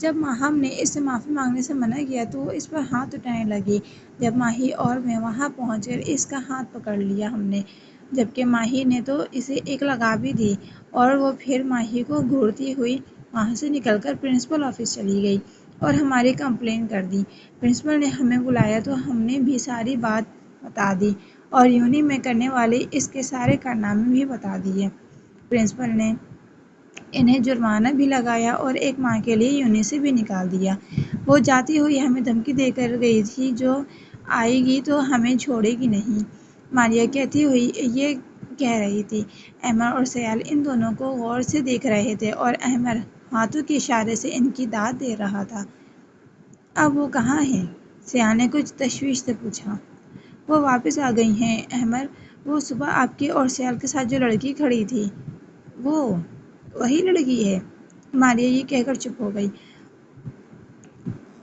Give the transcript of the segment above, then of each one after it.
جب ہم نے اس سے معافی مانگنے سے منع کیا تو وہ اس پر ہاتھ اٹھانے لگی۔ جب ماہی اور میں وہاں پہنچ کر اس کا ہاتھ پکڑ لیا ہم نے، جبکہ ماہی نے تو اسے ایک لگا بھی دی، اور وہ پھر ماہی کو گھورتی ہوئی وہاں سے نکل کر پرنسپل آفس چلی گئی اور ہماری کمپلین کر دی۔ پرنسپل نے ہمیں بلایا تو ہم نے بھی ساری بات بتا دی اور یونی میں کرنے والے اس کے سارے کارنامے بھی بتا دیے۔ پرنسپل نے انہیں جرمانہ بھی لگایا اور ایک ماہ کے لیے یونی سے بھی نکال دیا۔ وہ جاتی ہوئی ہمیں دھمکی دے کر گئی تھی جو آئے گی تو ہمیں چھوڑے گی نہیں، ماریہ کہتی ہوئی یہ کہہ رہی تھی۔ احمد اور سیال ان دونوں کو غور سے دیکھ رہے تھے اور احمد ہاتھوں کے اشارے سے ان کی داد دے رہا تھا۔ اب وہ کہاں ہیں؟ سیال نے کچھ تشویش سے پوچھا۔ وہ واپس آ گئی ہیں احمد، وہ صبح آپ کے اور سیال کے ساتھ جو لڑکی کھڑی تھی، وہ وہی لڑکی ہے؟ ماریہ یہ کہہ کر چپ ہو گئی۔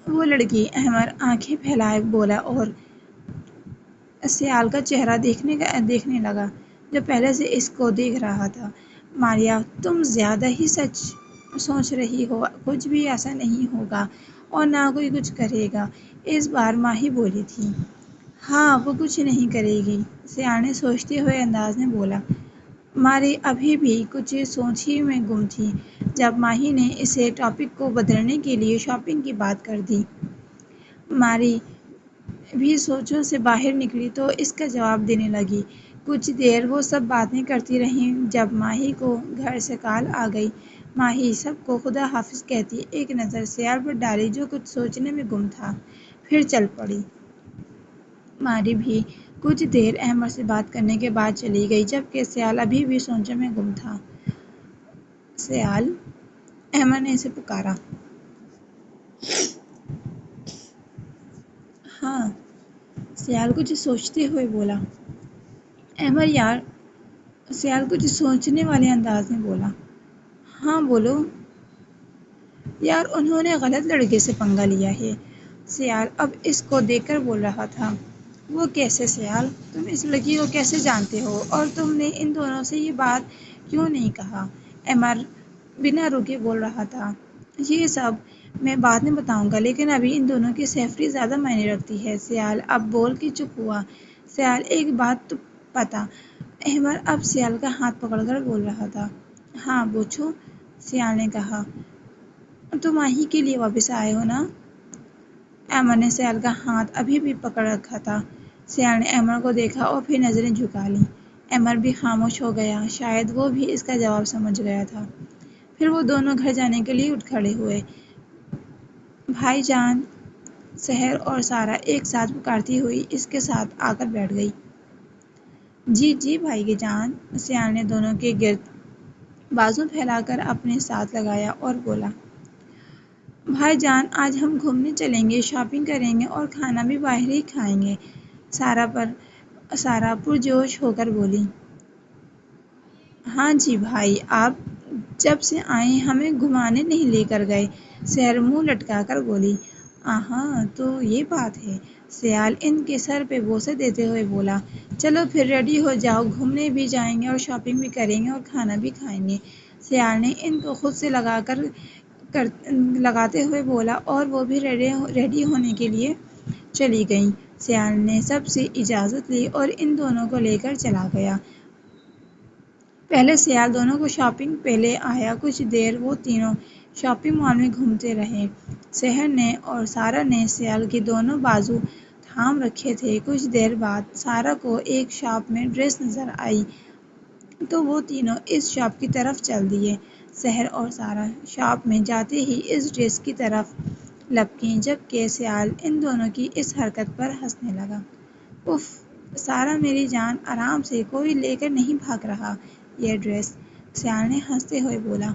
وہ لڑکی؟ احمد آنکھیں پھیلائے بولا اور سیال کا چہرہ دیکھنے لگا جو پہلے سے اس کو دیکھ رہا تھا۔ ماریہ تم زیادہ ہی سچ سوچ رہی ہو، کچھ بھی ایسا نہیں ہوگا اور نہ کوئی کچھ کرے گا، اس بار ماہی بولی تھی۔ ہاں وہ کچھ نہیں کرے گی، سیال نے سوچتے ہوئے انداز میں بولا۔ ماری ابھی بھی کچھ سوچ ہی میں گم تھی جب ماہی نے اسے ٹاپک کو بدلنے کے لیے شاپنگ کی بات کر دی۔ ماری بھی سوچوں سے باہر نکلی تو اس کا جواب دینے لگی۔ کچھ دیر وہ سب باتیں کرتی رہیں جب ماہی کو گھر سے کال آ گئی۔ ماہی سب کو خدا حافظ کہتی ایک نظر سیال پر ڈالی جو کچھ سوچنے میں گم تھا، پھر چل پڑی۔ ماری بھی کچھ دیر احمد سے بات کرنے کے بعد چلی گئی جبکہ سیال ابھی بھی سوچوں میں گم تھا۔ سیال، احمد نے اسے پکارا۔ ہاں، سیال کچھ سوچتے ہوئے بولا۔ احمد یار، سیال کچھ سوچنے والے انداز میں بولا۔ ہاں بولو یار، انہوں نے غلط لڑکے سے پنگا لیا ہے، سیال اب اس کو دیکھ کر بول رہا تھا۔ وہ کیسے سیال؟ تم اس لڑکی کو کیسے جانتے ہو اور تم نے ان دونوں سے یہ بات کیوں نہیں کہا؟ احمد بنا رکے بول رہا تھا۔ یہ سب میں بعد میں بتاؤں گا لیکن ابھی ان دونوں کی سیفٹی زیادہ معنی رکھتی ہے، سیال اب بول کے چپ ہوا۔ سیال ایک بات تو بتا، احمد اب سیال کا ہاتھ پکڑ کر بول رہا تھا۔ ہاں پوچھو، سیال نے کہا۔ تم ماہی کے لیے واپس آئے ہو نا؟ احمد نے سیال کا ہاتھ ابھی بھی پکڑ رکھا تھا۔ سیال نے احمد کو دیکھا اور پھر نظریں جھکا لیں۔ احمد بھی خاموش ہو گیا، شاید وہ بھی اس کا جواب سمجھ گیا تھا۔ پھر وہ دونوں گھر جانے کے لیے اٹھ کھڑے ہوئے۔ بھائی جان، سحر اور سارا ایک ساتھ پکارتی ہوئی اس کے ساتھ آ کر بیٹھ گئی۔ جی جی بھائی جان، سیال نے دونوں کے گرد بازو پھیلا کر اپنے ساتھ لگایا اور بولا۔ بھائی جان، آج ہم گھومنے چلیں گے، شاپنگ کریں گے اور کھانا بھی باہر ہی کھائیں گے، سارا پرجوش ہو کر بولی۔ ہاں جی بھائی، آپ جب سے آئے ہمیں گھمانے نہیں لے کر گئے، سحر منہ لٹکا کر بولی۔ ہاں تو یہ بات ہے، سیال ان کے سر پہ بوسے دیتے ہوئے بولا۔ چلو پھر ریڈی ہو جاؤ، گھومنے بھی جائیں گے اور شاپنگ بھی کریں گے اور کھانا بھی کھائیں گے، سیال نے ان کو خود سے لگاتے ہوئے بولا اور وہ بھی ریڈی ہونے کے لیے چلی گئیں۔ سیال نے سب سے اجازت لی اور ان دونوں کو لے کر چلا گیا۔ پہلے سیال دونوں کو شاپنگ پہلے آیا۔ کچھ دیر وہ تینوں شاپنگ مال میں گھومتے رہے۔ سحر نے اور سارا نے سیال کے دونوں بازو تھام رکھے تھے۔ کچھ دیر بعد سارا کو ایک شاپ میں ڈریس نظر آئی تو وہ تینوں اس شاپ کی طرف چل دیے۔ سحر اور سارا شاپ میں جاتے ہی اس ڈریس کی طرف لپکیں جبکہ سیال ان دونوں کی اس حرکت پر ہنسنے لگا۔ اف سارا میری جان، آرام سے، کوئی لے کر نہیں بھاگ رہا یہ ڈریس، سیال نے ہنستے ہوئے بولا۔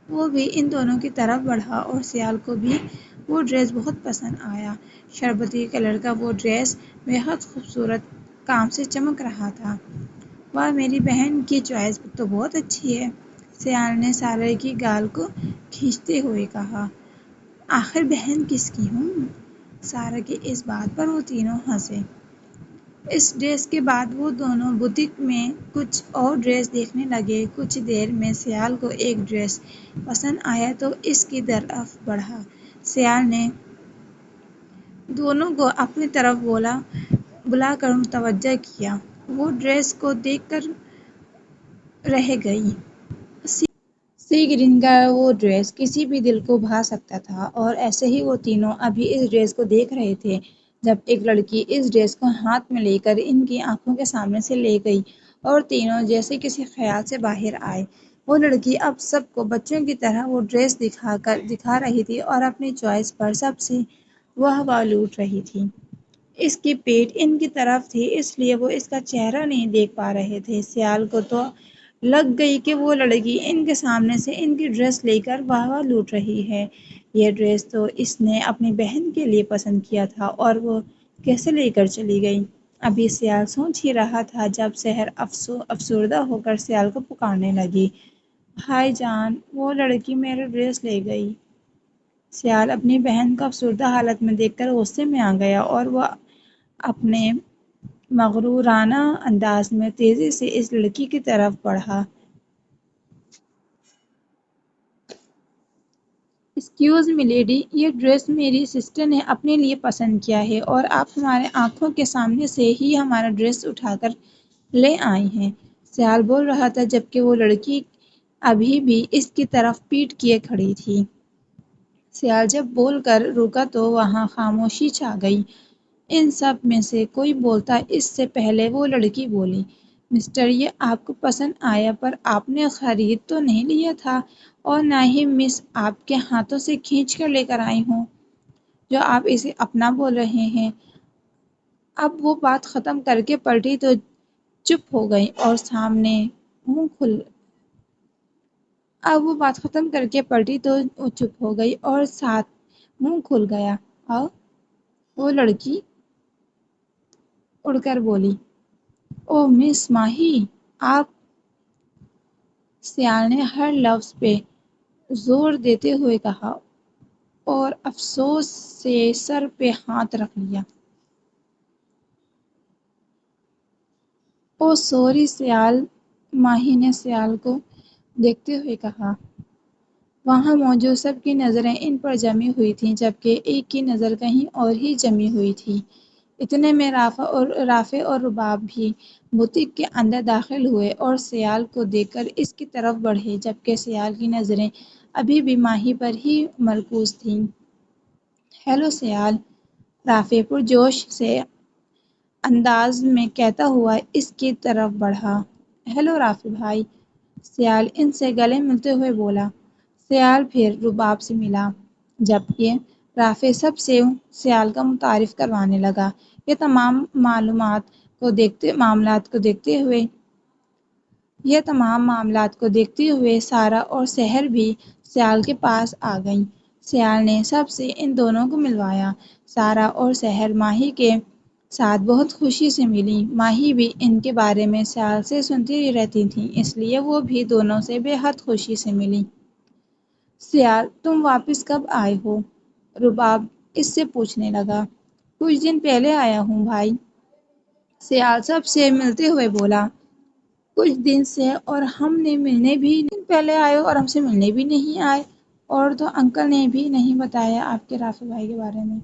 وہ بھی ان دونوں کی طرف بڑھا اور سیال کو بھی وہ ڈریس بہت پسند آیا۔ شربتی کلر کا وہ ڈریس بہت خوبصورت کام سے چمک رہا تھا۔ واہ میری بہن کی چوائس تو بہت اچھی ہے، سیال نے سارا کی گال کو کھینچتے ہوئے کہا۔ آخر بہن کس کی ہوں؟ سارا کی اس بات پر وہ تینوں ہنسے۔ اس ڈریس کے بعد وہ دونوں بوتیک میں کچھ اور ڈریس دیکھنے لگے۔ کچھ دیر میں سیال کو ایک ڈریس پسند آیا تو اس کی طرف بڑھا۔ سیال نے دونوں کو اپنی طرف بلا کر متوجہ کیا۔ وہ ڈریس کو دیکھ کر رہ گئی۔ سی گرین کا وہ ڈریس کسی بھی دل کو بھا سکتا تھا، اور ایسے ہی وہ تینوں ابھی اس ڈریس کو دیکھ رہے تھے جب ایک لڑکی اس ڈریس کو ہاتھ میں لے کر ان کی آنکھوں کے سامنے سے لے گئی اور تینوں جیسے کسی خیال سے باہر آئے۔ وہ لڑکی اب سب کو بچوں کی طرح وہ ڈریس دکھا رہی تھی اور اپنی چوائس پر سب سے واہ واہ لوٹ رہی تھی۔ اس کی پیٹھ ان کی طرف تھی، اس لیے وہ اس کا چہرہ نہیں دیکھ پا رہے تھے۔ سیال کو تو لگ گئی کہ وہ لڑکی ان کے سامنے سے ان کی ڈریس لے کر واہ واہ لوٹ رہی ہے۔ یہ ڈریس تو اس نے اپنی بہن کے لیے پسند کیا تھا اور وہ کیسے لے کر چلی گئی؟ ابھی سیال سوچ ہی رہا تھا جب سحر افسردہ ہو کر سیال کو پکارنے لگی، بھائی جان، وہ لڑکی میرا ڈریس لے گئی۔ سیال اپنی بہن کو افسردہ حالت میں دیکھ کر غصے میں آ گیا اور وہ اپنے مغرورانہ انداز میں تیزی سے اس لڑکی کی طرف بڑھا۔ ایکسکیوز می لیڈی، یہ ڈریس میری سسٹر نے اپنے لیے پسند کیا ہے اور آپ ہمارے آنکھوں کے سامنے سے ہی ہمارا ڈریس اٹھا کر لے آئی ہیں۔ سیال بول رہا تھا جبکہ وہ لڑکی ابھی بھی اس کی طرف پیٹھ کیے کھڑی تھی۔ سیال جب بول کر رکا تو وہاں خاموشی چھا گئی۔ ان سب میں سے کوئی بولتا اس سے پہلے وہ لڑکی بولی، مسٹر، یہ آپ کو پسند آیا پر آپ نے خرید تو نہیں لیا تھا، اور نہ ہی مس آپ کے ہاتھوں سے کھینچ کر لے کر آئی ہوں جو آپ اسے اپنا بول رہے ہیں۔ اب وہ بات ختم کر کے پلٹی تو چپ ہو گئی اور ساتھ منہ کھل گیا۔ وہ لڑکی اڑ کر بولی، اوہ مس ماہی، آپ! سیال نے ہر لفظ پہ زور دیتے ہوئے کہا اور افسوس سے سر پہ ہاتھ رکھ لیا۔ اوہ سوری سیال، ماہی نے سیال کو دیکھتے ہوئے کہا۔ وہاں موجود سب کی نظریں ان پر جمی ہوئی تھیں جبکہ ایک کی نظر کہیں اور ہی جمی ہوئی تھی۔ اتنے میں رافع اور رباب بھی بوتیک کے اندر داخل ہوئے اور سیال کو دیکھ کر اس کی طرف بڑھے جبکہ سیال کی نظریں ابھی بھی ماہی پر ہی مرکوز تھیں۔ ہیلو سیال، رافع پرجوش سے انداز میں کہتا ہوا اس کی طرف بڑھا۔ ہیلو رافع بھائی، سیال ان سے گلے ملتے ہوئے بولا۔ سیال پھر رباب سے ملا جبکہ رافع سب سے سیال کا متعارف کروانے لگا۔ یہ تمام معاملات کو دیکھتے ہوئے سارا اور سحر بھی سیال کے پاس آ گئیں۔ سیال نے سب سے ان دونوں کو ملوایا۔ سارا اور سحر ماہی کے ساتھ بہت خوشی سے ملیں۔ ماہی بھی ان کے بارے میں سیال سے سنتی ہی رہتی تھی، اس لیے وہ بھی دونوں سے بے حد خوشی سے ملی۔ سیال، تم واپس کب آئے ہو؟ رباب اس سے پوچھنے لگا۔ کچھ دن پہلے آیا ہوں بھائی، سیال سب سے ملتے ہوئے بولا۔ کچھ دن سے اور ہم نے ملنے بھی دن پہلے آئے ہو اور ہم سے ملنے بھی نہیں آئے، اور تو انکل نے بھی نہیں بتایا آپ کے رافع بھائی کے بارے میں۔